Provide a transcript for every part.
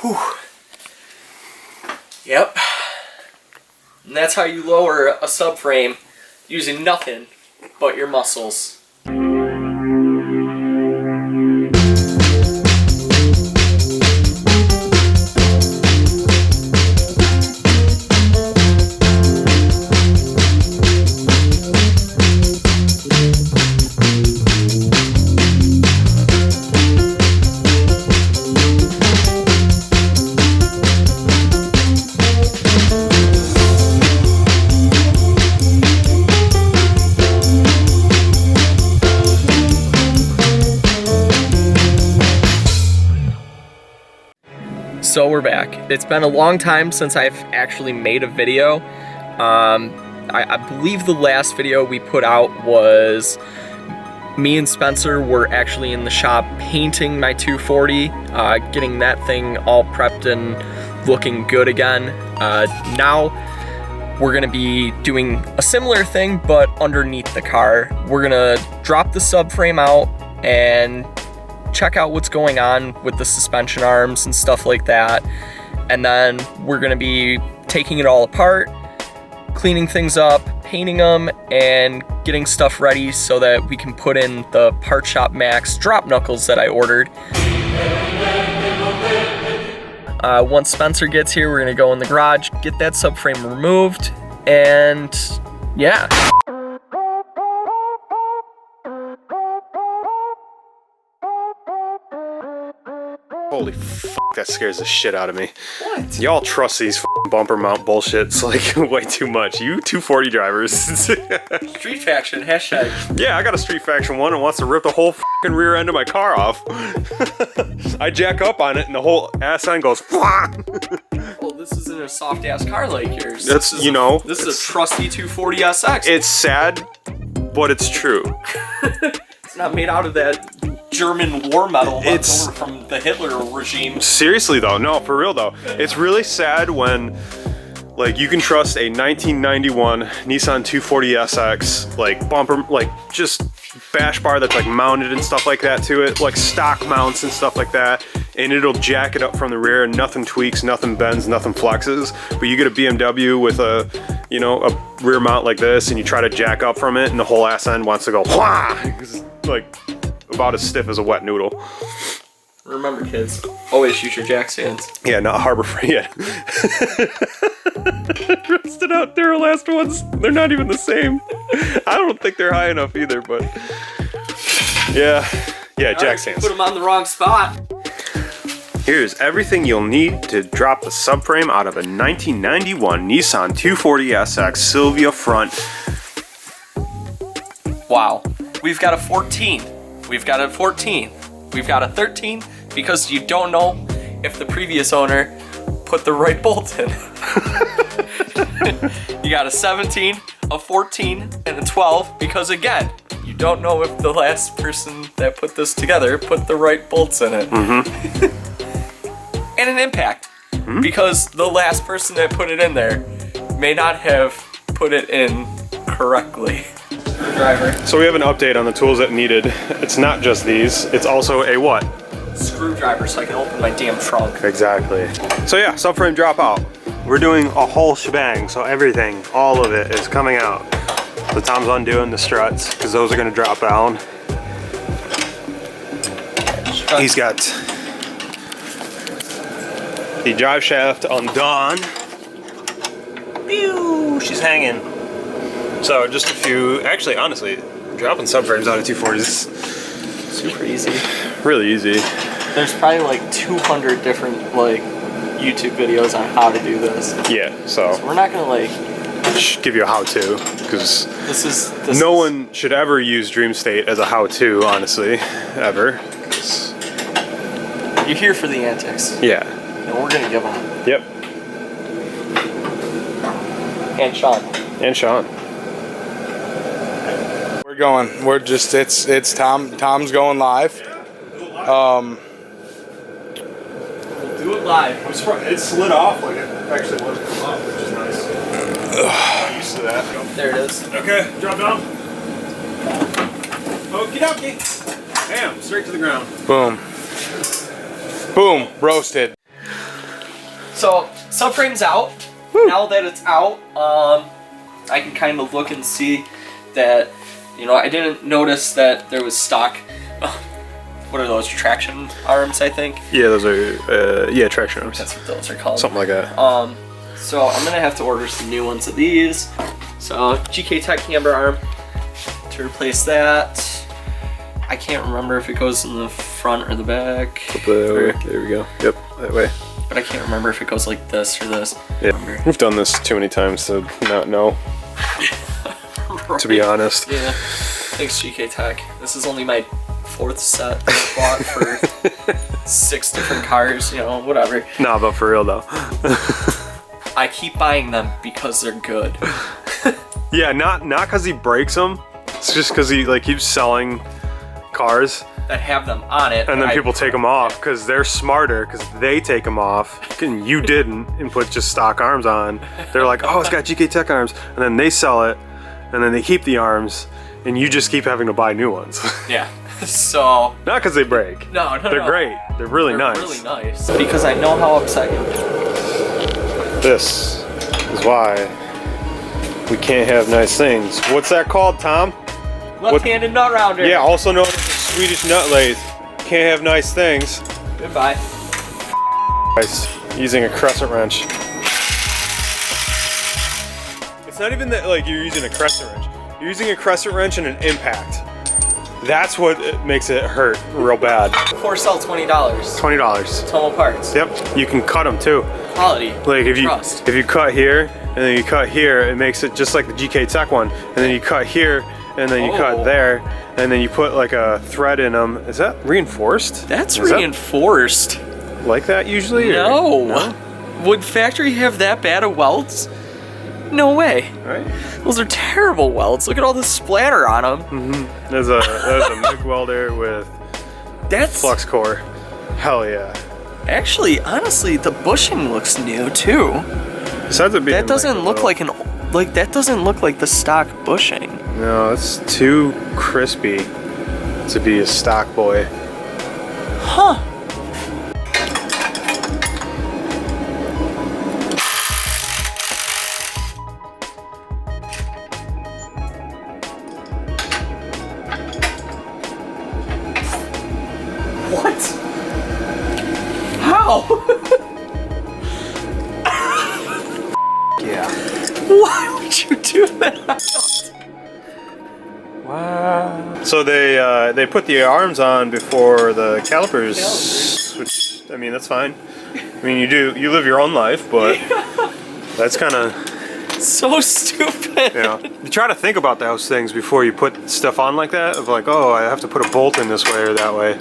Whew. Yep. And that's how you lower a subframe using nothing but your muscles. So we're back. It's been a long time since I've actually made a video. I believe the last video we put out was me and Spencer were actually in the shop painting my 240, getting that thing all prepped and looking good again. Now we're gonna be doing a similar thing, but underneath the car. We're gonna drop the subframe out and check out what's going on with the suspension arms and stuff like that. And then we're gonna be taking it all apart, cleaning things up, painting them, and getting stuff ready so that we can put in the Part Shop Max drop knuckles that I ordered. Once Spencer gets here, we're gonna go in the garage, get that subframe removed, and yeah. Holy fuck, that scares the shit out of me. What? Y'all trust these bumper mount bullshits like way too much. You 240 drivers. Street Faction, hashtag. Yeah, I got a Street Faction one and wants to rip the whole fucking rear end of my car off. I jack up on it and the whole ass end goes. Well, this isn't a soft ass car like yours. That's, this is you know. This is a trusty 240 SX. It's sad, but it's true. It's not made out of that German war metal left over from the Hitler regime. Seriously though, no, for real though. It's really sad when like you can trust a 1991 Nissan 240SX like bumper, like just bash bar that's like mounted and stuff like that to it, like stock mounts and stuff like that, and it'll jack it up from the rear and nothing tweaks, nothing bends, nothing flexes. But you get a BMW with a, you know, a rear mount like this and you try to jack up from it and the whole ass end wants to go whah! It's like about as stiff as a wet noodle. Remember kids, always use your jack stands. Yeah, not Harbor Freight yet. Rusted out their last ones. They're not even the same. I don't think they're high enough either, but yeah, jack stands. Put them on the wrong spot. Here's everything you'll need to drop the subframe out of a 1991 Nissan 240SX Silvia front. Wow, we've got a 14. We've got a 14. We've got a 13 because you don't know if the previous owner put the right bolt in. You got a 17, a 14, and a 12 because again, you don't know if the last person that put this together put the right bolts in it. Mm-hmm. And an impact because the last person that put it in there may not have put it in correctly. Screwdriver. So we have an update on the tools that needed. It's not just these, it's also a what? Screwdriver so I can open my damn trunk. Exactly. So yeah, subframe drop out. We're doing a whole shebang, so everything, all of it is coming out. So Tom's undoing the struts, because those are gonna drop down. He's got the drive shaft undone. Pew! She's hanging. So just a few, actually, honestly, dropping subframes out of 240s is super easy. Really easy. There's probably like 200 different like YouTube videos on how to do this. Yeah, so we're not gonna like give you a how-to, because no one should ever use Dream State as a how-to, honestly, ever. You're here for the antics. Yeah. And we're gonna give them. Yep. And Sean. And Sean. We're going. We're just. It's Tom. Tom's going live. We'll do it live. It slid off like it actually was coming off, which is nice. I'm used to that. There it is. Okay, drop down. Okie dokie. Bam, straight to the ground. Boom. Boom, roasted. So, subframe's out. Woo. Now that it's out, I can kind of look and see that, you know, I didn't notice that there was stock. What are those, traction arms, I think? Yeah, those are, yeah, traction arms. That's what those are called. Something like that. So I'm gonna have to order some new ones of these. So GK Tech camber arm to replace that. I can't remember if it goes in the front or the back. There we go. Yep, that way. But I can't remember if it goes like this or this. Yeah, we've done this too many times to not know. Right. To be honest. Yeah. Thanks, GK Tech. This is only my 4th set I bought for 6 different cars, you know, whatever. Nah, but for real though. I keep buying them because they're good. Yeah, not because he breaks them. It's just because he like keeps selling cars that have them on it. and then people take them off because they're smarter because they take them off and you didn't and put just stock arms on. They're like, oh, it's got GK Tech arms, and then they sell it and then they keep the arms and you just keep having to buy new ones. Yeah. So Not because they break. no, They're great. They're really nice. Really nice. Because I know how upset you'll get. This is why we can't have nice things. What's that called, Tom? Left-handed nut rounder. Yeah, also known as the Swedish nut lathe. Can't have nice things. Goodbye. Guys, using a crescent wrench. It's not even that like you're using a crescent wrench. You're using a crescent wrench and an impact. That's what makes it hurt real bad. 4 cell $20. $20. Total parts. Yep. You can cut them too. Quality. Like if Trust. you cut here and then you cut here, it makes it just like the GK Tech one. And then you cut here and then you cut there and then you put like a thread in them. Is that reinforced? That's Is reinforced. that like that usually? No. Would factory have that bad of welds? No way. Right? Those are terrible welds. Look at all the splatter on them. Mm-hmm. There's a MIG welder with That's flux core. Hell yeah. actually, honestly, the bushing looks new too. Besides it being That doesn't like, look like that doesn't look like the stock bushing. No, it's too crispy to be a stock boy. Huh. What? How? Yeah. Why would you do that? Wow. So they put the arms on before the calipers, which I mean that's fine. I mean you live your own life, but that's kind of So stupid. you know you try to think about those things before you put stuff on like that. Of like, oh, I have to put a bolt in this way or that way.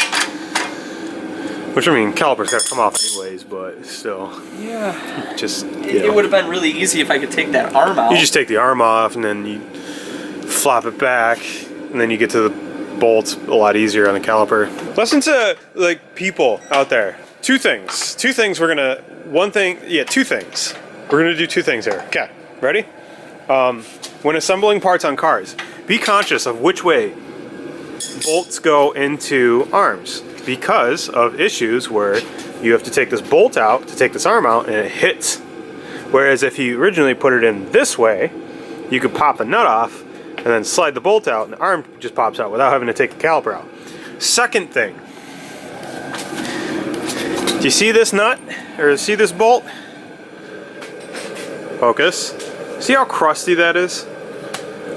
Which I mean, calipers gotta come off anyways, but still. Yeah. Just It would have been really easy if I could take that arm out. You just take the arm off and then you flop it back, and then you get to the bolts a lot easier on the caliper. Listen to like people out there. Two things. Two things we're gonna. One thing. Yeah, two things. We're gonna do two things here. Okay, ready? When assembling parts on cars, be conscious of which way bolts go into arms, because of issues where you have to take this bolt out to take this arm out and it hits. Whereas if you originally put it in this way, you could pop the nut off and then slide the bolt out and the arm just pops out without having to take the caliper out. Second thing, do you see this nut or see this bolt? Focus. See how crusty that is?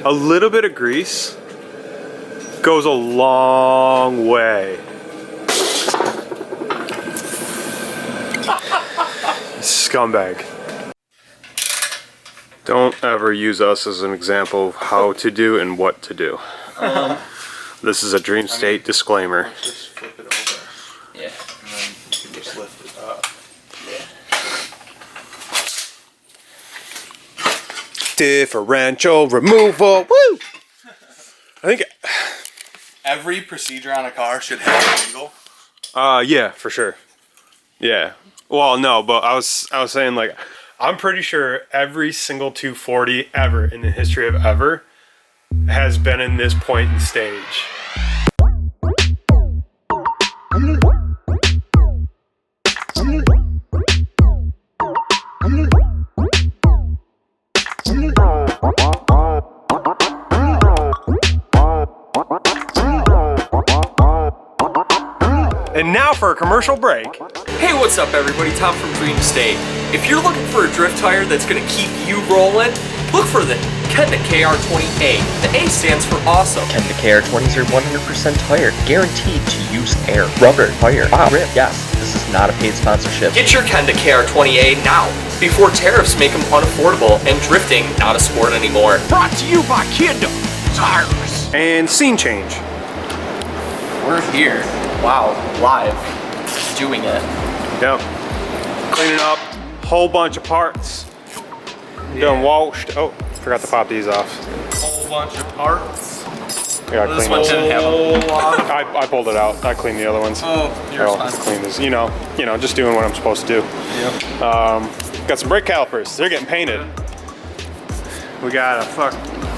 A little bit of grease goes a long way. Scumbag. Don't ever use us as an example of how to do and what to do. This is a dream state disclaimer. Just flip it over. Yeah. And then you can just lift it up. Differential removal. Woo! I think. Every procedure on a car should have an angle. Yeah, for sure. Yeah. Well, no, but I was saying like, I'm pretty sure every single 240 ever in the history of ever has been in this point and stage. And now for a commercial break. Hey, what's up everybody? Tom from Dream State. If you're looking for a drift tire that's gonna keep you rolling, look for the KENDA KR20A. The A stands for awesome. KENDA KR20s are 100% tire, guaranteed to use air, rubber, fire, grip. Yes, this is not a paid sponsorship. Get your KENDA KR20A now, before tariffs make them unaffordable and drifting not a sport anymore. Brought to you by KENDA Tires. And scene change. We're here. Wow, live. Doing it. Yep. Cleaning up, whole bunch of parts. Done washed. Oh, forgot to pop these off. Whole bunch of parts. Yeah, I This cleaned one those. didn't have them. I pulled it out. I cleaned the other ones. Oh, you're I cleaned this. You know, just doing what I'm supposed to do. Yep. Got some brake calipers. They're getting painted. We got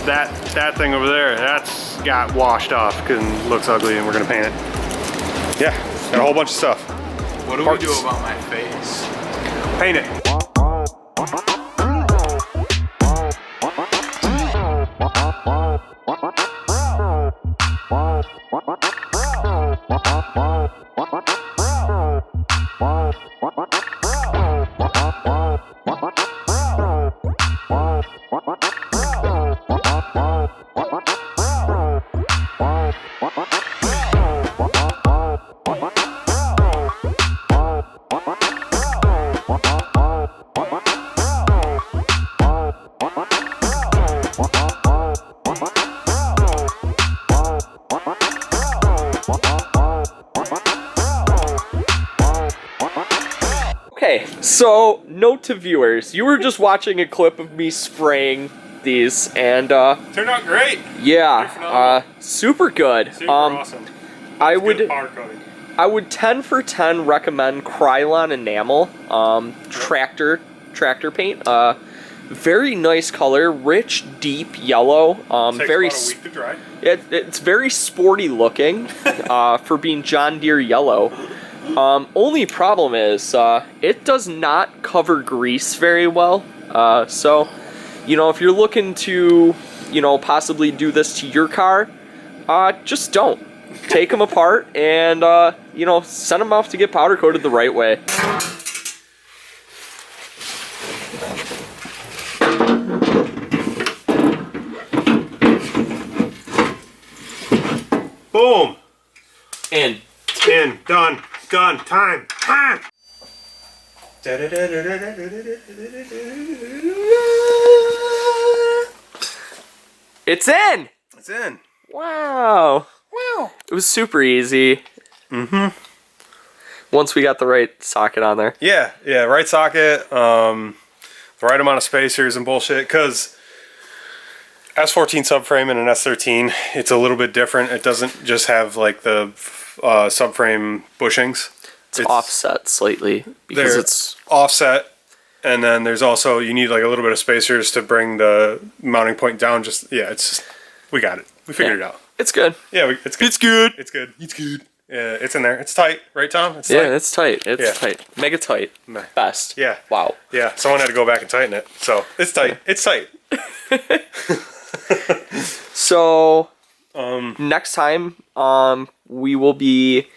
that thing over there. That's got washed off because it looks ugly, and we're gonna paint it. Yeah, got a whole bunch of stuff. What do Parts. we do about my face? Paint it. Okay, so note to viewers, you were just watching a clip of me spraying these, and Turned out great. yeah, super good. Super awesome. I Good would powder coating. I would 10 for 10 recommend Krylon Enamel tractor paint. Very nice color, rich, deep yellow. Takes Very about a week to dry. it's very sporty looking for being John Deere yellow. Only problem is it does not cover grease very well. So, if you're looking to, possibly do this to your car, just don't. Take them apart and, send them off to get powder coated the right way. Boom. And In. Done. Time. it's in! It's in. Wow. It was super easy. Mm-hmm. Once we got the right socket on there. Yeah, right socket, the right amount of spacers and bullshit, because S13 subframe and an S13, it's a little bit different. It doesn't just have like the subframe bushings. It's offset slightly because it's offset, and then there's also, you need like a little bit of spacers to bring the mounting point down. We got it. We figured it out. it's good. Yeah, it's good. It's good. Yeah, it's in there. It's tight, right, Tom? It's tight. It's tight. It's tight. Mega tight. Best. Yeah. Wow. Yeah, someone had to go back and tighten it. So it's tight. It's tight. So next time we will be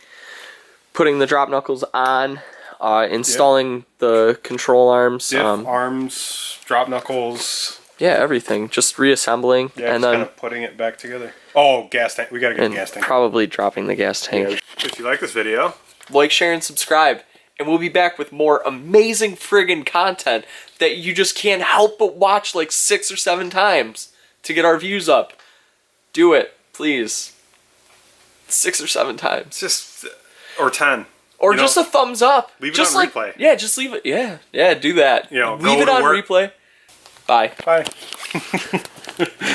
putting the drop knuckles on, installing the control arms. Diff, arms, drop knuckles. Yeah, everything. Just reassembling Yeah, and just then kind of putting it back together. Oh, gas tank. We gotta get a gas tank. probably dropping the gas tank. If you like this video, Like, share, and subscribe. And we'll be back with more amazing friggin' content that you just can't help but watch like 6 or 7 times to get our views up. Do it, please. 6 or 7 times. just or 10. Or just a thumbs up. Leave it just on replay. Yeah, just leave it. Yeah, do that. You know, leave go it to on work. replay. Bye. Bye.